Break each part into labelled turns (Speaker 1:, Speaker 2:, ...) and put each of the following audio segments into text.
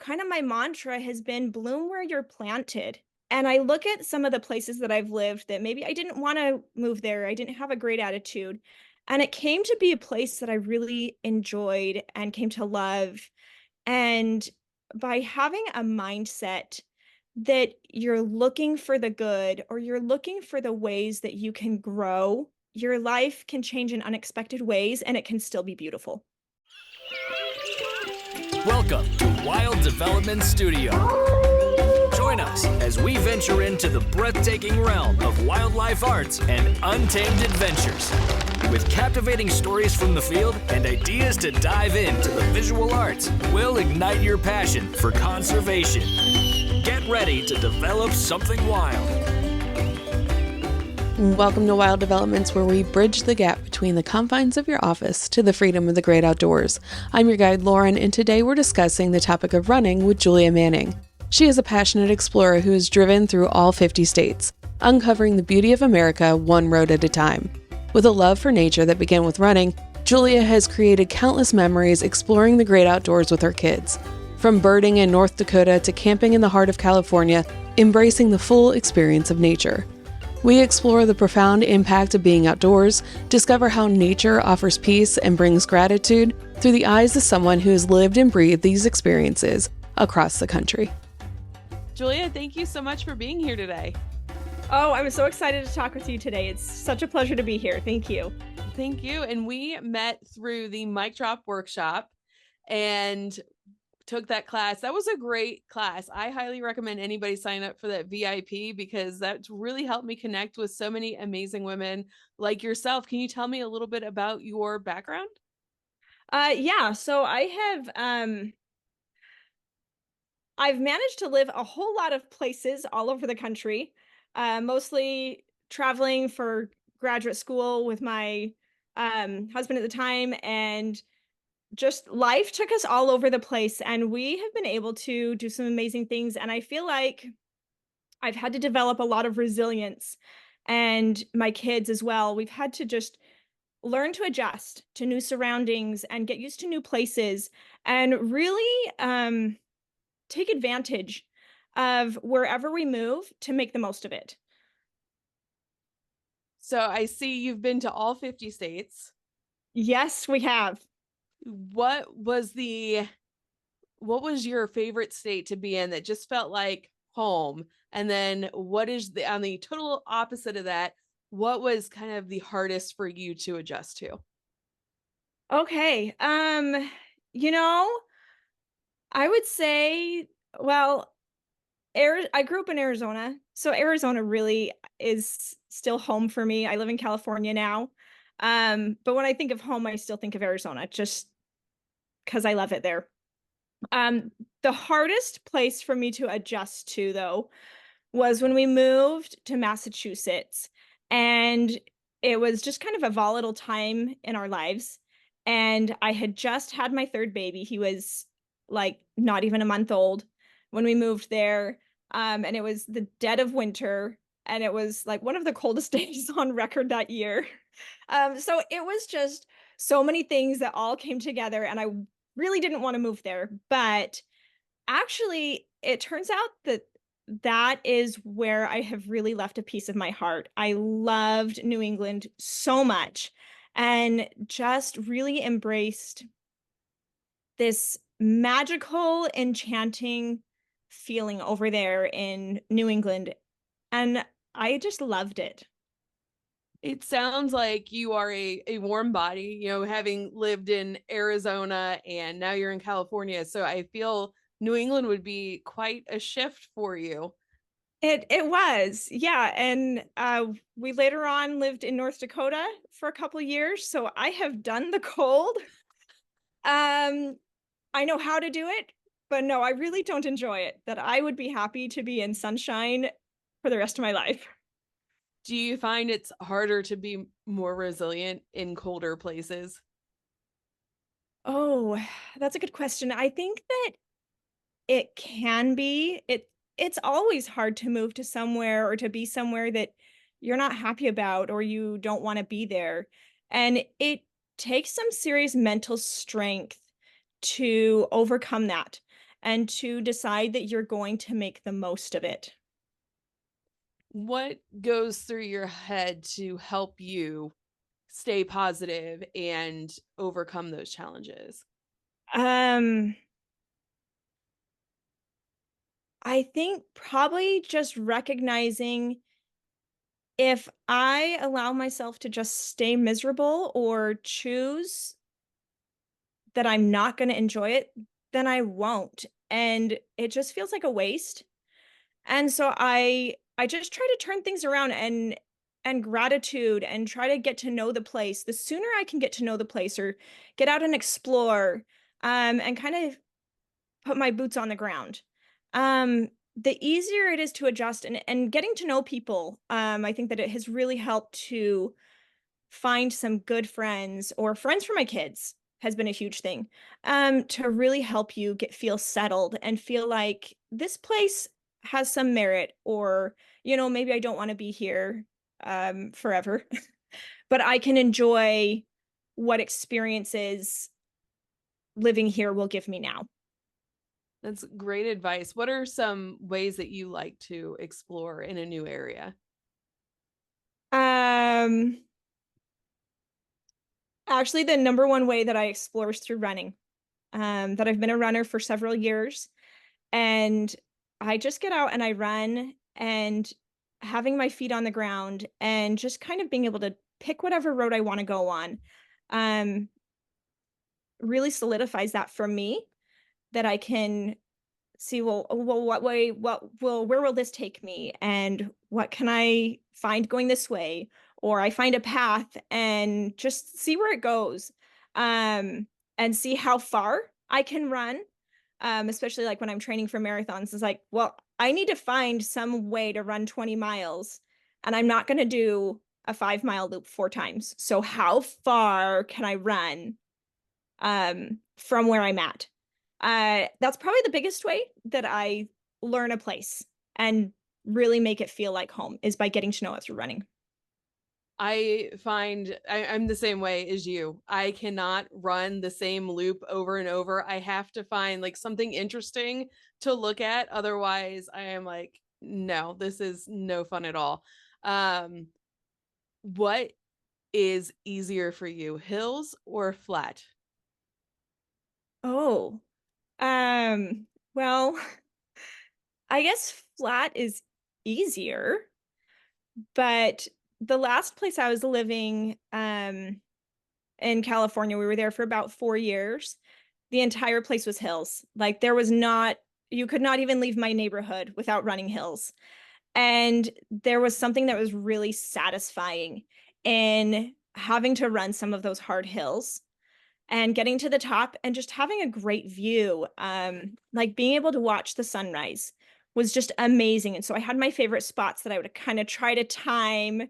Speaker 1: kind of my mantra has been bloom where you're planted. And I look at some of the places that I've lived that maybe I didn't want to move there. I didn't have a great attitude. And it came to be a place that I really enjoyed and came to love. And by having a mindset that you're looking for the good or you're looking for the ways that you can grow, your life can change in unexpected ways and it can still be beautiful.
Speaker 2: Welcome to Wild Development Studio. Join us as we venture into the breathtaking realm of wildlife arts and untamed adventures. With captivating stories from the field and ideas to dive into the visual arts, we'll ignite your passion for conservation. Get ready to develop something wild.
Speaker 3: Welcome to Wild Developments, where we bridge the gap between the confines of your office to the freedom of the great outdoors. I'm your guide, Lauren, and today we're discussing the topic of running with Julia Manning. She is a passionate explorer who has driven through all 50 states, uncovering the beauty of America one road at a time. With a love for nature that began with running, Julia has created countless memories exploring the great outdoors with her kids. From birding in North Dakota to camping in the heart of California, embracing the full experience of nature. We explore the profound impact of being outdoors, discover how nature offers peace and brings gratitude through the eyes of someone who has lived and breathed these experiences across the country. Julia, thank you so much for being here today.
Speaker 1: Oh, I'm so excited to talk with you today. It's such a pleasure to be here. Thank you.
Speaker 3: Thank you. And we met through the Mic Drop workshop and took that class. That was a great class. I highly recommend anybody sign up for that VIP because that's really helped me connect with so many amazing women like yourself. Can you tell me a little bit about your background?
Speaker 1: So I've managed to live a whole lot of places all over the country, mostly traveling for graduate school with my husband at the time, and just life took us all over the place, and we have been able to do some amazing things. And I feel like I've had to develop a lot of resilience, and my kids as well. We've had to just learn to adjust to new surroundings and get used to new places and really take advantage of wherever we move to make the most of it.
Speaker 3: So I see you've been to all 50 states.
Speaker 1: Yes, we have.
Speaker 3: What was your favorite state to be in that just felt like home? And then what is on the total opposite of that? What was kind of the hardest for you to adjust to?
Speaker 1: Okay. You know, I would say, well, I grew up in Arizona, so Arizona really is still home for me. I live in California now. But when I think of home, I still think of Arizona just because I love it there. Um, the hardest place for me to adjust to, though, was when we moved to Massachusetts, and it was just kind of a volatile time in our lives. And I had just had my third baby. He was like not even a month old when we moved there. And it was the dead of winter, and it was like one of the coldest days on record that year. So it was just so many things that all came together, and I really didn't want to move there. But actually, it turns out that that is where I have really left a piece of my heart. I loved New England so much and just really embraced this magical, enchanting feeling over there in New England. And I just loved it.
Speaker 3: It sounds like you are a warm body, having lived in Arizona and now you're in California. So I feel New England would be quite a shift for you.
Speaker 1: It was, yeah, and, we later on lived in North Dakota for a couple years, so I have done the cold. Um, I know how to do it, but no, I really don't enjoy it, that I would be happy to be in sunshine for the rest of my life.
Speaker 3: Do you find it's harder to be more resilient in colder places?
Speaker 1: Oh, that's a good question. I think that it can be. It's always hard to move to somewhere or to be somewhere that you're not happy about or you don't wanna be there, and it takes some serious mental strength to overcome that, and to decide that you're going to make the most of it.
Speaker 3: What goes through your head to help you stay positive and overcome those challenges?
Speaker 1: Um, I think probably just recognizing if I allow myself to just stay miserable or choose that I'm not going to enjoy it, then I won't. And it just feels like a waste. And so I just try to turn things around and gratitude and try to get to know the place. The sooner I can get to know the place or get out and explore and kind of put my boots on the ground. The easier it is to adjust and getting to know people. I think that it has really helped to find some good friends or friends for my kids has been a huge thing to really help you feel settled and feel like this place has some merit or maybe I don't want to be here forever but I can enjoy what experiences living here will give me now.
Speaker 3: That's great advice. What are some ways that you like to explore in a new area?
Speaker 1: um Actually, the number one way that I explore is through running. That I've been a runner for several years, and I just get out and I run and having my feet on the ground and just kind of being able to pick whatever road I want to go on, um, really solidifies that for me that I can see, well, where will this take me? And what can I find going this way? Or I find a path and just see where it goes. And see how far I can run. Especially like when I'm training for marathons, it's like, well, I need to find some way to run 20 miles, and I'm not going to do a 5 mile loop 4 times. So how far can I run from where I'm at? That's probably the biggest way that I learn a place and really make it feel like home is by getting to know it through running.
Speaker 3: I find I'm the same way as you. I cannot run the same loop over and over. I have to find like something interesting to look at. Otherwise, I am like, no, this is no fun at all. Um, what is easier for you, hills or flat?
Speaker 1: Oh, well, I guess flat is easier, but the last place I was living, in California, we were there for about 4 years. The entire place was hills. Like there was not, you could not even leave my neighborhood without running hills. And there was something that was really satisfying in having to run some of those hard hills and getting to the top and just having a great view. Like being able to watch the sunrise was just amazing. And so I had my favorite spots that I would kind of try to time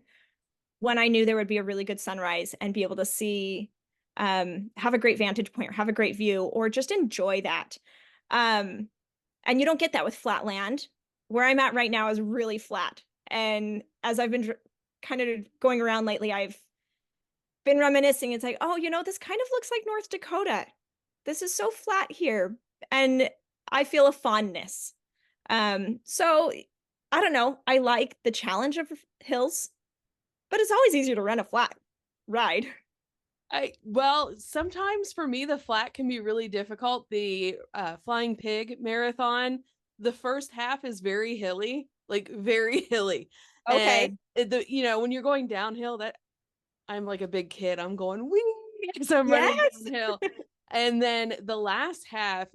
Speaker 1: when I knew there would be a really good sunrise and be able to see, have a great vantage point or have a great view or just enjoy that. Um, and you don't get that with flat land. Where I'm at right now is really flat. And as I've been kind of going around lately, I've been reminiscing. It's like, oh, this kind of looks like North Dakota. This is so flat here. And I feel a fondness. So I don't know. I like the challenge of hills, but it's always easier to run a flat ride.
Speaker 3: I well, sometimes for me the flat can be really difficult. The Flying Pig marathon, the first half is very hilly, like very hilly.
Speaker 1: Okay.
Speaker 3: And when you're going downhill, that I'm like a big kid. I'm going wee as I'm running
Speaker 1: Yes.
Speaker 3: downhill. And then the last half,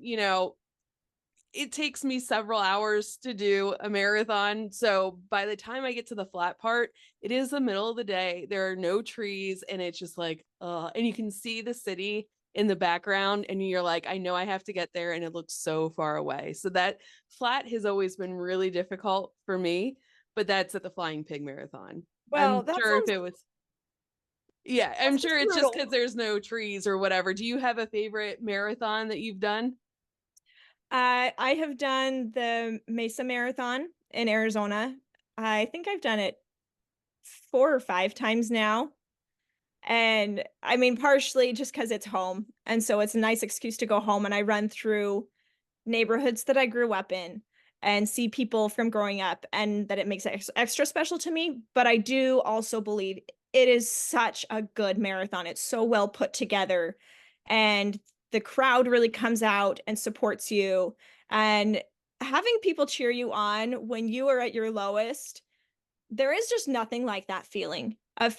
Speaker 3: it takes me several hours to do a marathon. So by the time I get to the flat part, it is the middle of the day. There are no trees, and it's just like, and you can see the city in the background, and you're like, I know I have to get there, and it looks so far away. So that flat has always been really difficult for me, but that's at the Flying Pig Marathon. I'm
Speaker 1: Well, that
Speaker 3: sure if
Speaker 1: sounds
Speaker 3: it was, yeah, I'm
Speaker 1: that's just
Speaker 3: sure it's just
Speaker 1: brutal.
Speaker 3: because there's no trees or whatever. Do you have a favorite marathon that you've done?
Speaker 1: I have done the Mesa Marathon in Arizona. I think I've done it 4 or 5 times now. And I mean, partially just because it's home. And so it's a nice excuse to go home. And I run through neighborhoods that I grew up in and see people from growing up, and that it makes it extra special to me. But I do also believe it is such a good marathon. It's so well put together, and the crowd really comes out and supports you. And having people cheer you on when you are at your lowest, there is just nothing like that feeling of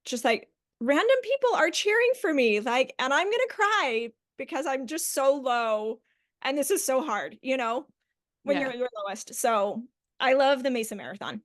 Speaker 1: just like random people are cheering for me, like, and I'm gonna cry because I'm just so low and this is so hard, when you're
Speaker 3: Yeah.
Speaker 1: at your lowest. So I love the Mesa Marathon.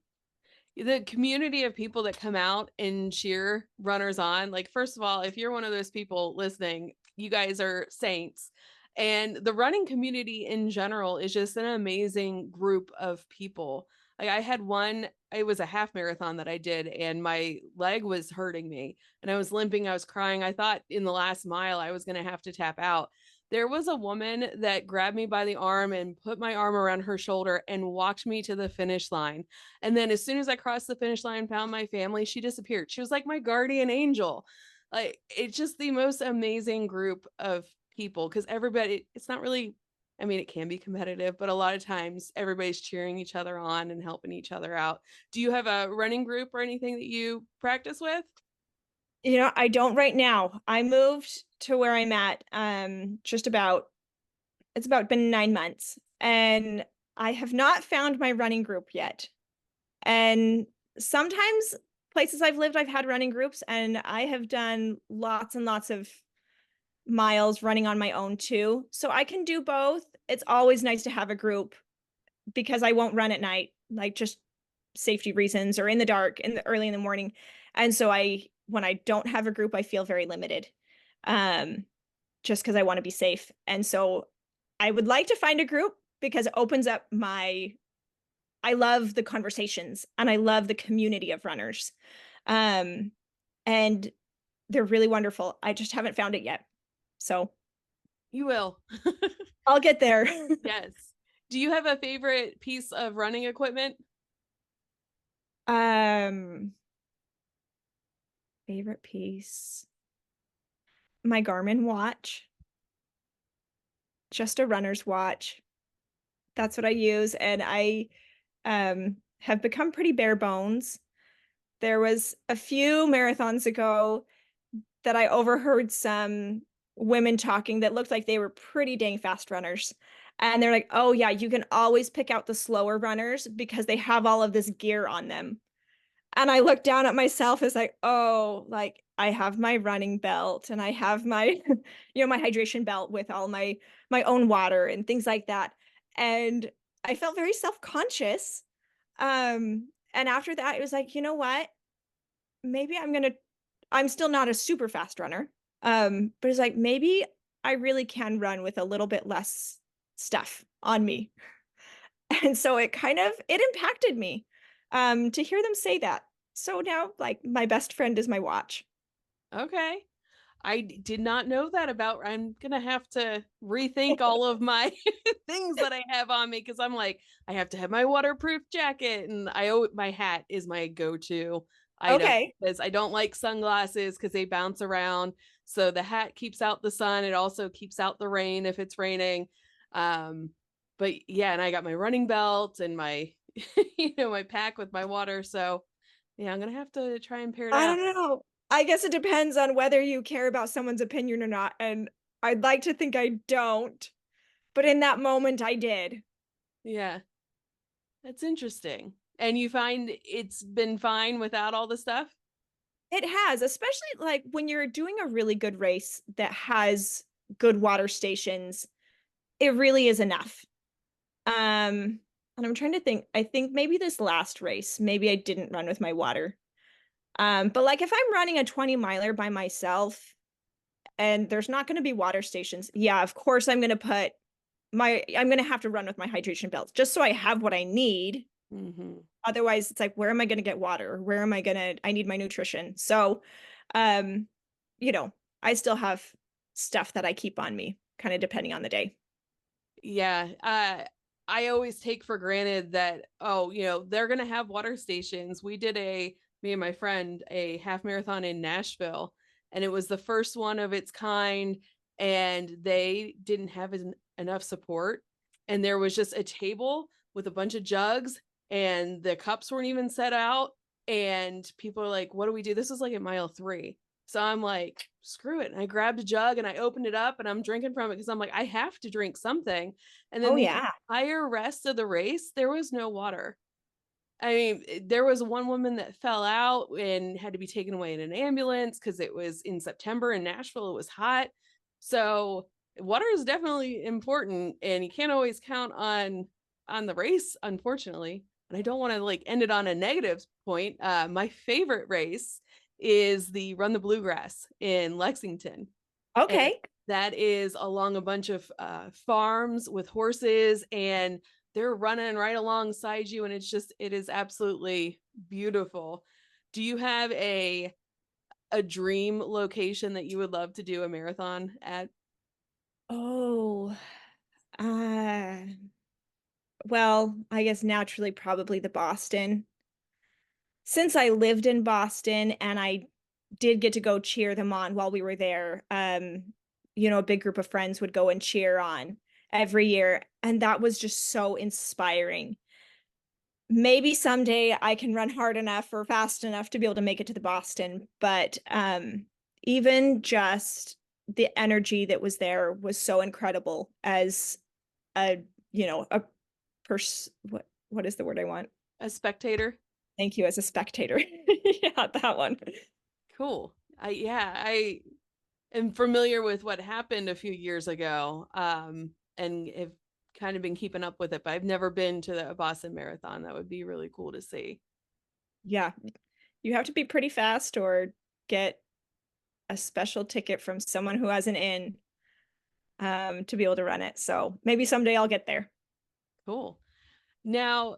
Speaker 3: The community of people that come out and cheer runners on, like, first of all, if you're one of those people listening, you guys are saints. And the running community in general is just an amazing group of people. Like, I had one, it was a half marathon that I did, and my leg was hurting me and I was limping, I was crying. I thought in the last mile I was going to have to tap out. There was a woman that grabbed me by the arm and put my arm around her shoulder and walked me to the finish line. And then as soon as I crossed the finish line, found my family, she disappeared. She was like my guardian angel. Like, it's just the most amazing group of people, because everybody, it's not really, I mean, it can be competitive, but a lot of times everybody's cheering each other on and helping each other out. Do you have a running group or anything that you practice with?
Speaker 1: I don't right now. I moved to where I'm at just about it's about been 9 months, and I have not found my running group yet. And sometimes places I've lived, I've had running groups, and I have done lots and lots of miles running on my own too. So I can do both. It's always nice to have a group because I won't run at night, like just safety reasons or in the dark in the early in the morning. And so when I don't have a group, I feel very limited. Um, just because I want to be safe. And so I would like to find a group because it opens up I love the conversations and I love the community of runners. Um, and they're really wonderful. I just haven't found it yet. So
Speaker 3: You will.
Speaker 1: I'll get there.
Speaker 3: Yes. Do you have a favorite piece of running equipment?
Speaker 1: um, Favorite piece. My Garmin watch, just a runner's watch. That's what I use. And I have become pretty bare bones. There was a few marathons ago that I overheard some women talking that looked like they were pretty dang fast runners. And they're like, oh, yeah, you can always pick out the slower runners because they have all of this gear on them. And I looked down at myself as like, oh, like I have my running belt and I have my, my hydration belt with all my own water and things like that. And I felt very self-conscious. And after that, it was like, you know what? Maybe I'm still not a super fast runner. But it's like maybe I really can run with a little bit less stuff on me. And so it impacted me to hear them say that. So now like my best friend is my watch.
Speaker 3: Okay. Did not know that about. I'm gonna have to rethink all of my things that I have on me, because I'm like, I have to have my waterproof jacket, and my hat is my go-to item
Speaker 1: Okay.
Speaker 3: because I don't like sunglasses because they bounce around. So the hat keeps out the sun. It also keeps out the rain if it's raining. Um, but yeah, and I got my running belt and my my pack with my water. So yeah, I'm gonna have to try and pair it
Speaker 1: I
Speaker 3: out.
Speaker 1: don't know. I guess it depends on whether you care about someone's opinion or not. And I'd like to think I don't, but in that moment I did.
Speaker 3: Yeah. That's interesting. And you find it's been fine without all the stuff?
Speaker 1: It has, especially like when you're doing a really good race that has good water stations, it really is enough. And I'm trying to think. I think maybe this last race, maybe I didn't run with my water. But like if I'm running a 20 miler by myself and there's not going to be water stations, yeah, of course I'm going to have to run with my hydration belt just so I have what I need.
Speaker 3: Hmm.
Speaker 1: Otherwise, it's like, where am I going to get water? Where am I going to, I need my nutrition. So, um, you know, I still have stuff that I keep on me, kind of depending on the day.
Speaker 3: Yeah. I always take for granted that, oh, they're going to have water stations. We did me and my friend, a half marathon in Nashville, and it was the first one of its kind. And they didn't have enough support. and there was just a table with a bunch of jugs, and the cups weren't even set out. And people are like, what do we do? This was like at mile 3. So I'm like, screw it. And I grabbed a jug and I opened it up and I'm drinking from it because I'm like, I have to drink something. And then
Speaker 1: Oh
Speaker 3: the
Speaker 1: yeah.
Speaker 3: entire rest of the race, there was no water. I mean, there was one woman that fell out and had to be taken away in an ambulance because it was in September in Nashville. It was hot. So water is definitely important, and you can't always count on the race, unfortunately. And I don't want to like end it on a negative point. My favorite race is the Run the Bluegrass in Lexington. And
Speaker 1: Okay.
Speaker 3: that is along a bunch of farms with horses, and they're running right alongside you, and it is absolutely beautiful. Do you have a dream location that you would love to do a marathon at?
Speaker 1: Oh, uh, well, I guess naturally probably the Boston. Since I lived in Boston and I did get to go cheer them on while we were there, a big group of friends would go and cheer on every year, and that was just so inspiring. Maybe someday I can run hard enough or fast enough to be able to make it to the Boston, but even just the energy that was there was so incredible as a what is the word I want?
Speaker 3: A spectator?
Speaker 1: Thank you, as a spectator. Yeah, that one.
Speaker 3: Cool. I am familiar with what happened a few years ago, and have kind of been keeping up with it, but I've never been to the Boston Marathon. That would be really cool to see.
Speaker 1: Yeah, you have to be pretty fast or get a special ticket from someone who has an in to be able to run it. So maybe someday I'll get there.
Speaker 3: Cool. Now,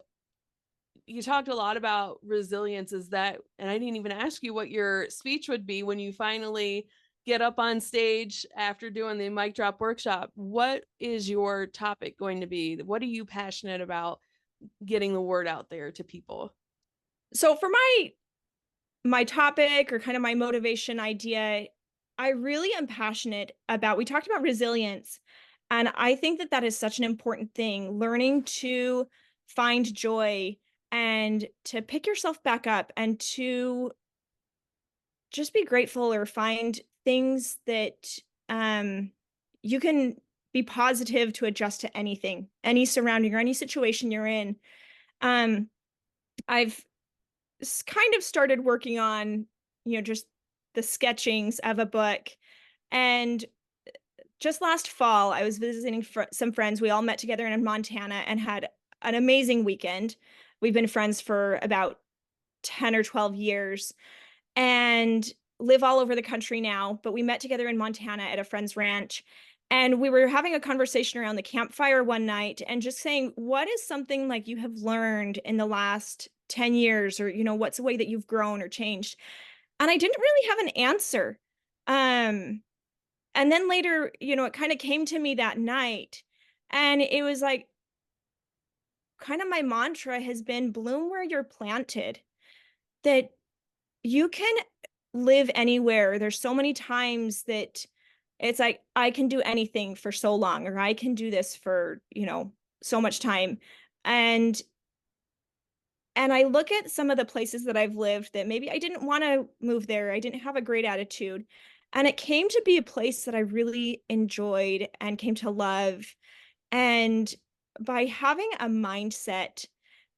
Speaker 3: you talked a lot about resilience. Is that, and I didn't even ask you what your speech would be when you finally get up on stage after doing the mic drop workshop. What is your topic going to be? What are you passionate about getting the word out there to people?
Speaker 1: So for my topic or kind of my motivation idea, I really am passionate about, we talked about resilience, and I think that that is such an important thing, learning to find joy and to pick yourself back up and to just be grateful or find things that you can be positive to adjust to anything, any surrounding or any situation you're in. Um, I've kind of started working on, just the sketchings of a book. And just last fall, I was visiting some friends. We all met together in Montana and had an amazing weekend. We've been friends for about 10 or 12 years and live all over the country now. But we met together in Montana at a friend's ranch. And we were having a conversation around the campfire one night and just saying, what is something like you have learned in the last 10 years? Or, what's a way that you've grown or changed? And I didn't really have an answer. Um, and then later, it kind of came to me that night. And it was like, kind of my mantra has been bloom where you're planted, that you can live anywhere. There's so many times that it's like, I can do anything for so long, or I can do this for, so much time. And I look at some of the places that I've lived that maybe I didn't want to move there. I didn't have a great attitude. And it came to be a place that I really enjoyed and came to love. And by having a mindset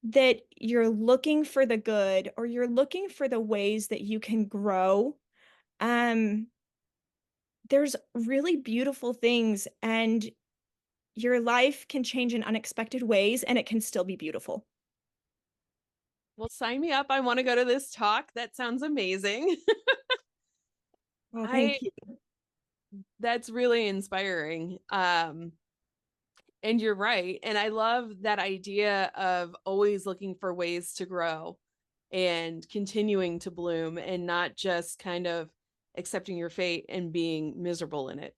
Speaker 1: that you're looking for the good or you're looking for the ways that you can grow, um, there's really beautiful things, and your life can change in unexpected ways and it can still be beautiful.
Speaker 3: Well, sign me up. I want to go to this talk. That sounds amazing.
Speaker 1: Oh,
Speaker 3: I
Speaker 1: thank you.
Speaker 3: That's really inspiring. And you're right. And I love that idea of always looking for ways to grow and continuing to bloom, and not just kind of accepting your fate and being miserable in it.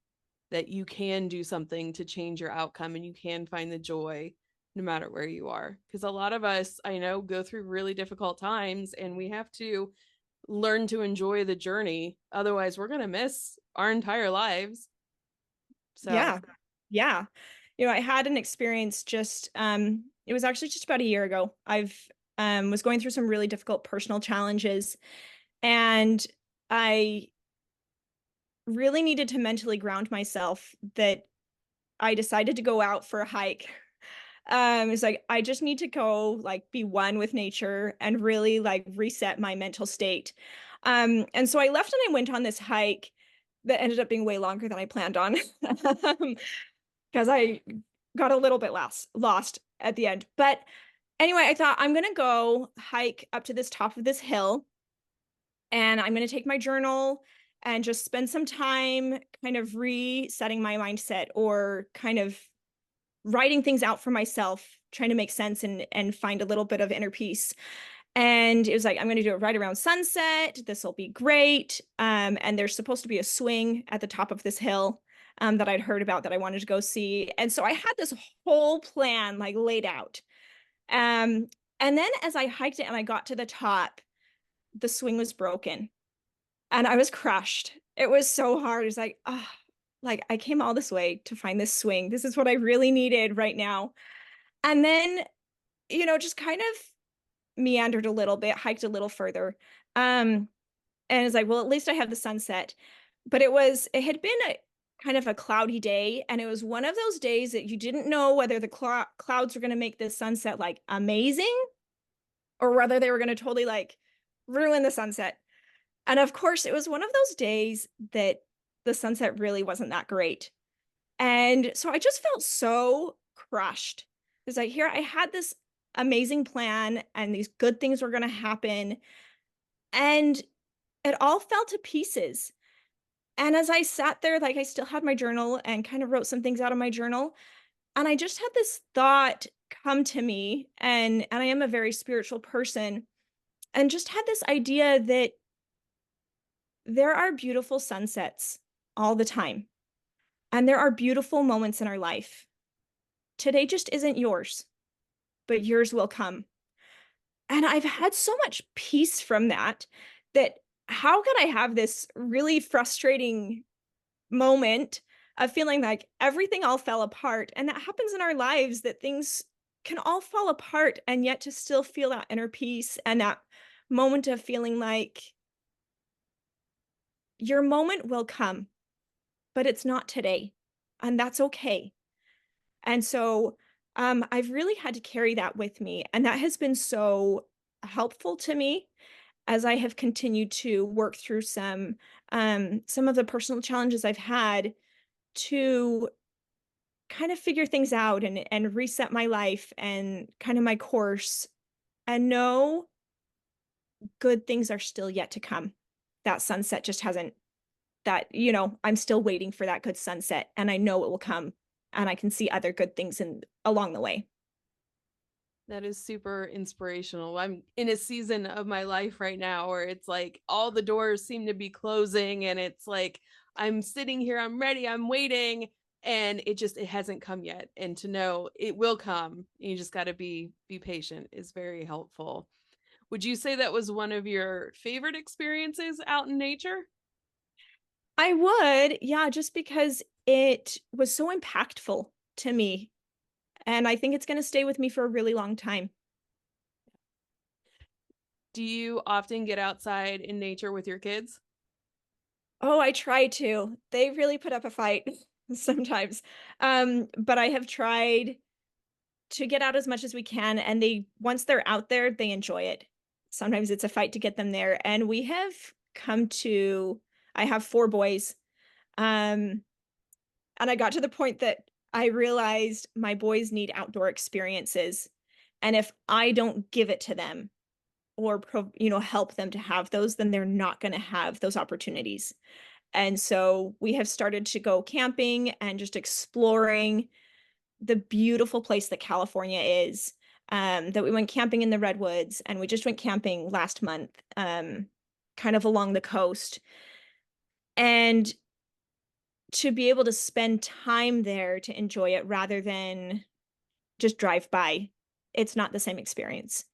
Speaker 3: That you can do something to change your outcome and you can find the joy no matter where you are. Because a lot of us, I know, go through really difficult times, and we have to learn to enjoy the journey. Otherwise, we're going to miss our entire lives. So,
Speaker 1: Yeah. Yeah. I had an experience just it was actually just about a year ago. I've was going through some really difficult personal challenges, and I really needed to mentally ground myself that I decided to go out for a hike. It's like I just need to go like be one with nature and really like reset my mental state. And so I left and I went on this hike that ended up being way longer than I planned on. Because I got a little bit lost at the end. But anyway, I thought I'm gonna go hike up to this top of this hill, and I'm gonna take my journal and just spend some time kind of resetting my mindset, or kind of writing things out for myself, trying to make sense and find a little bit of inner peace. And it was like, I'm going to do it right around sunset. This will be great. And there's supposed to be a swing at the top of this hill that I'd heard about that I wanted to go see. And so I had this whole plan like laid out. Um, and then as I hiked it and I got to the top, the swing was broken and I was crushed. It was so hard. It's like, oh, like I came all this way to find this swing. This is what I really needed right now. And then, just kind of meandered a little bit, hiked a little further. And it's like, well, at least I have the sunset. But it had been a kind of a cloudy day. And it was one of those days that you didn't know whether the clouds were going to make this sunset like amazing, or whether they were going to totally like ruin the sunset. And of course, it was one of those days that the sunset really wasn't that great. And so I just felt so crushed. It's like, here I had this amazing plan and these good things were going to happen. And it all fell to pieces. And as I sat there, like I still had my journal and kind of wrote some things out of my journal. And I just had this thought come to me. And I am a very spiritual person. And just had this idea that there are beautiful sunsets all the time. And there are beautiful moments in our life. Today just isn't yours, but yours will come. And I've had so much peace from that, that how could I have this really frustrating moment of feeling like everything all fell apart? And that happens in our lives, that things can all fall apart, and yet to still feel that inner peace and that moment of feeling like your moment will come, but it's not today. And that's okay. And so I've really had to carry that with me. And that has been so helpful to me as I have continued to work through some of the personal challenges I've had, to kind of figure things out and reset my life and kind of my course, and know good things are still yet to come. That sunset just hasn't, I'm still waiting for that good sunset, and I know it will come, and I can see other good things along the way.
Speaker 3: That is super inspirational. I'm in a season of my life right now where it's like all the doors seem to be closing, and it's like I'm sitting here, I'm ready, I'm waiting, and it hasn't come yet. And to know it will come, you just got to be patient is very helpful. Would you say that was one of your favorite experiences out in nature?
Speaker 1: I would, yeah, just because it was so impactful to me. And I think it's going to stay with me for a really long time.
Speaker 3: Do you often get outside in nature with your kids?
Speaker 1: Oh, I try to. They really put up a fight sometimes. But I have tried to get out as much as we can. And once they're out there, they enjoy it. Sometimes it's a fight to get them there. And we have come to, I have four boys. Um, and I got to the point that I realized my boys need outdoor experiences. And if I don't give it to them, or help them to have those, then they're not going to have those opportunities. And so we have started to go camping and just exploring the beautiful place that California is. That we went camping in the redwoods, and we just went camping last month, kind of along the coast. And to be able to spend time there to enjoy it rather than just drive by, it's not the same experience.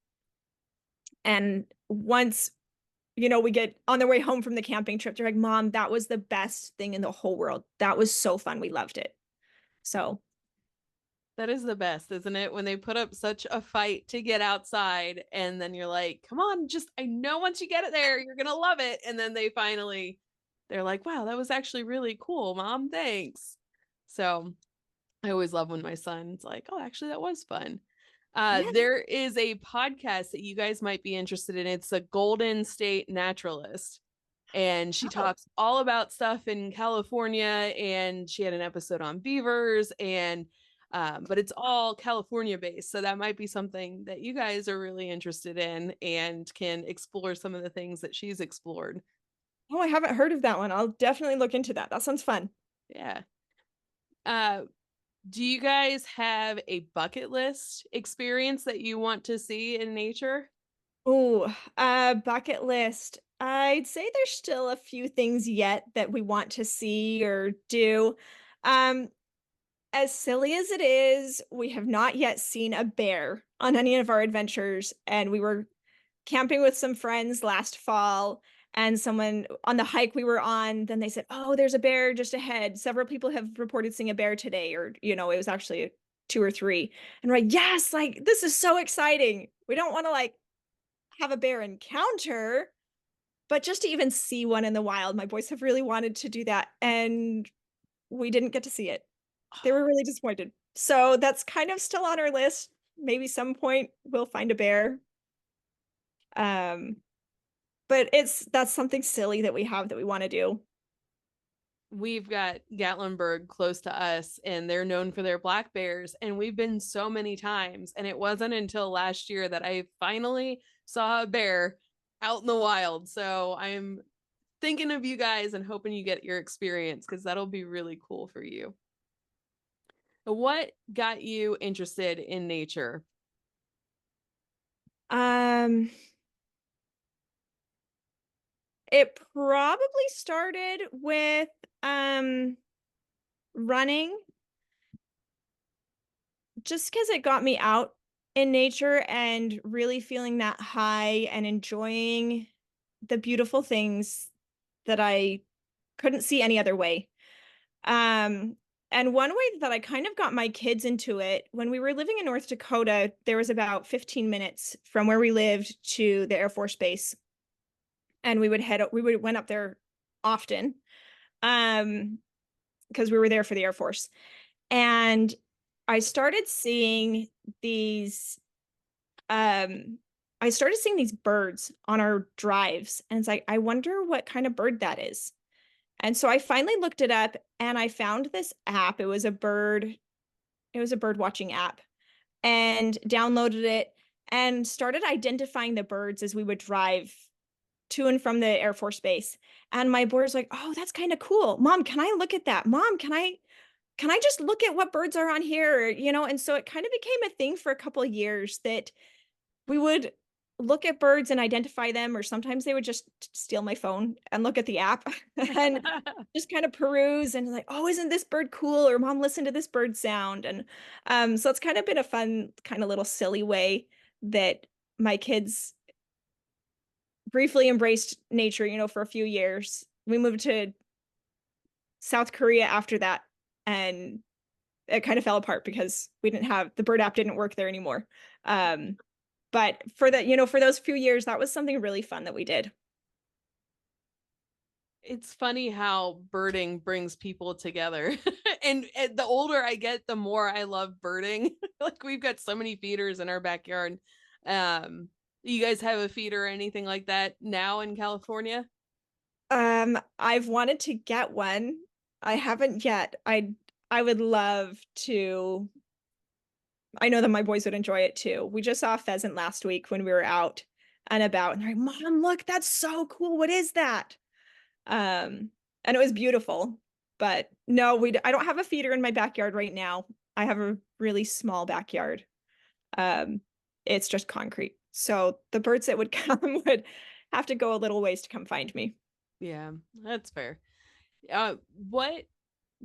Speaker 1: And once, we get on the way home from the camping trip, they're like, Mom, that was the best thing in the whole world. That was so fun. We loved it. So
Speaker 3: That is the best, isn't it? When they put up such a fight to get outside, and then you're like, come on, just, I know once you get it there, you're going to love it. And then they're like, wow, that was actually really cool, Mom. Thanks. So I always love when my son's like, oh, actually, that was fun.
Speaker 1: Yeah.
Speaker 3: There is a podcast that you guys might be interested in. It's a Golden State Naturalist, and she
Speaker 1: Oh,
Speaker 3: talks all about stuff in California. And she had an episode on beavers, and but it's all California based. So that might be something that you guys are really interested in and can explore some of the things that she's explored.
Speaker 1: oh, I haven't heard of that one. I'll definitely look into that. That sounds fun.
Speaker 3: Yeah. Uh, do you guys have a bucket list experience that you want to see in nature?
Speaker 1: Oh, bucket list. I'd say there's still a few things yet that we want to see or do. Um, as silly as it is, we have not yet seen a bear on any of our adventures, and we were camping with some friends last fall, and someone on the hike we were on, then they said, "Oh, there's a bear just ahead. Several people have reported seeing a bear today," or, it was actually two or three. And we're like, yes, like this is so exciting. We don't want to like have a bear encounter, but just to even see one in the wild. My boys have really wanted to do that, and we didn't get to see it. They were really disappointed. So that's kind of still on our list. Maybe some point we'll find a bear. Um, but that's something silly that we have that we want to do.
Speaker 3: We've got Gatlinburg close to us, and they're known for their black bears. And we've been so many times. And it wasn't until last year that I finally saw a bear out in the wild. So I'm thinking of you guys and hoping you get your experience because that'll be really cool for you. What got you interested in nature?
Speaker 1: Um, it probably started with running, just because it got me out in nature and really feeling that high and enjoying the beautiful things that I couldn't see any other way. Um, and one way that I kind of got my kids into it, when we were living in North Dakota, there was about 15 minutes from where we lived to the Air Force Base. And we went up there often, um, because we were there for the Air Force. And I started seeing these, um, I started seeing these birds on our drives. And it's like, I wonder what kind of bird that is. And so I finally looked it up and I found this app. It was a bird watching app, and downloaded it and started identifying the birds as we would drive to and from the Air Force Base. And my boy was like, "Oh, that's kind of cool. Mom, can I look at that? Mom, can I just look at what birds are on here?" And so it kind of became a thing for a couple of years that we would look at birds and identify them, or sometimes they would just steal my phone and look at the app and just kind of peruse and like, oh, isn't this bird cool? Or mom, listen to this bird sound. And so it's kind of been a fun, kind of little silly way that my kids briefly embraced nature, for a few years. We moved to South Korea after that, and it kind of fell apart because we didn't have the bird app didn't work there anymore. Um, but for those few years, that was something really fun that we did.
Speaker 3: It's funny how birding brings people together. And the older I get, the more I love birding. Like we've got so many feeders in our backyard. You guys have a feeder or anything like that now in California?
Speaker 1: I've wanted to get one. I haven't yet. I would love to. I know that my boys would enjoy it too. We just saw a pheasant last week when we were out and about, and they're like, "Mom, look, that's so cool. What is that?" Um, and it was beautiful. But no, I don't have a feeder in my backyard right now. I have a really small backyard. Um, it's just concrete. So the birds that would come would have to go a little ways to come find me.
Speaker 3: Yeah, that's fair. What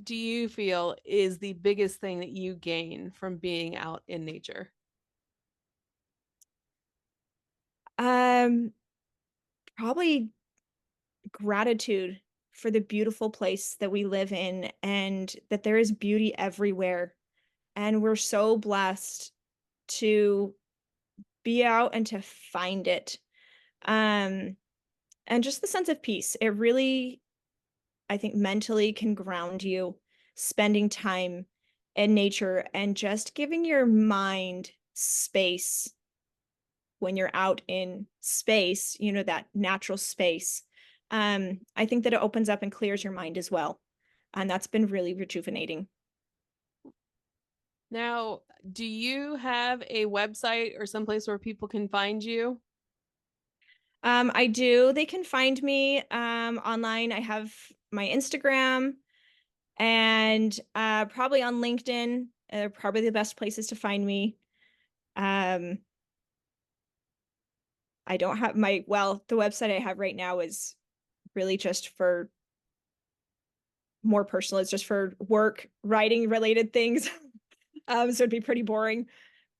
Speaker 3: do you feel is the biggest thing that you gain from being out in nature?
Speaker 1: Um, Probably gratitude for the beautiful place that we live in and that there is beauty everywhere. And we're so blessed to be out and to find it. Um, and just the sense of peace. It really, I think, mentally can ground you, spending time in nature and just giving your mind space when you're out in space, that natural space. I think that it opens up and clears your mind as well. And that's been really rejuvenating.
Speaker 3: Now, do you have a website or someplace where people can find you?
Speaker 1: I do. They can find me online. I have my Instagram and probably on LinkedIn. Probably the best places to find me. Um, I don't have the website I have right now is really just for more personal. It's just for work, writing related things. So it'd be pretty boring,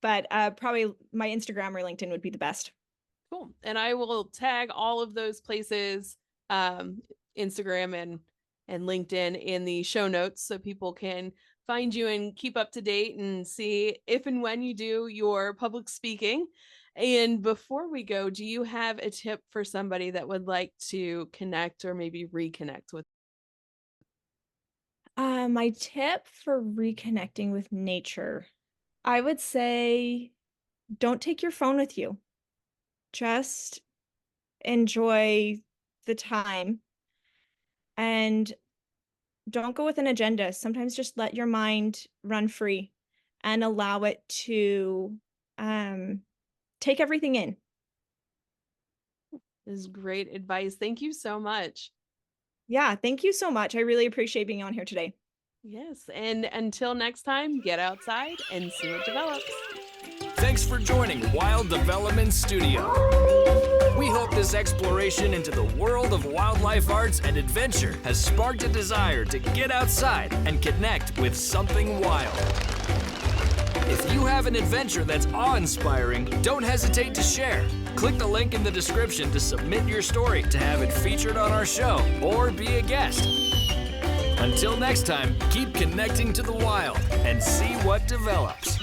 Speaker 1: but probably my Instagram or LinkedIn would be the best.
Speaker 3: Cool. And I will tag all of those places, Instagram and LinkedIn in the show notes so people can find you and keep up to date and see if and when you do your public speaking. And before we go, do you have a tip for somebody that would like to connect or maybe reconnect with?
Speaker 1: My tip for reconnecting with nature, I would say don't take your phone with you. Just enjoy the time and don't go with an agenda. Sometimes just let your mind run free and allow it to um, take everything in.
Speaker 3: This is great advice. Thank you so much.
Speaker 1: Yeah, thank you so much. I really appreciate being on here today.
Speaker 3: Yes. And until next time, get outside and see what develops.
Speaker 2: Thanks for joining Wild Development Studio. We hope this exploration into the world of wildlife arts and adventure has sparked a desire to get outside and connect with something wild. If you have an adventure that's awe-inspiring, don't hesitate to share. Click the link in the description to submit your story to have it featured on our show or be a guest. Until next time, keep connecting to the wild and see what develops.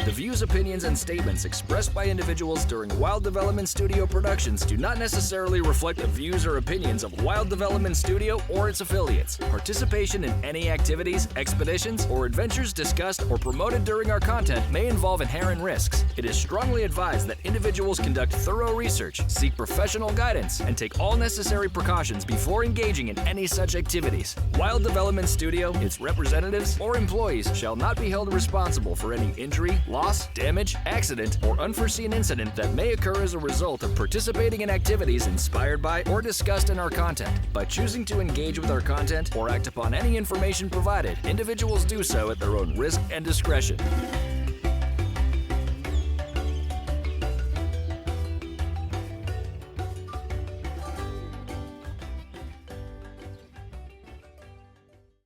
Speaker 2: The views, opinions, and statements expressed by individuals during Wild Development Studio productions do not necessarily reflect the views or opinions of Wild Development Studio or its affiliates. Participation in any activities, expeditions, or adventures discussed or promoted during our content may involve inherent risks. It is strongly advised that individuals conduct thorough research, seek professional guidance, and take all necessary precautions before engaging in any such activities. Wild Development Studio, its representatives, or employees shall not be held responsible for any injury, loss, damage, accident, or unforeseen incident that may occur as a result of participating in activities inspired by or discussed in our content. By choosing to engage with our content or act upon any information provided, individuals do so at their own risk and discretion.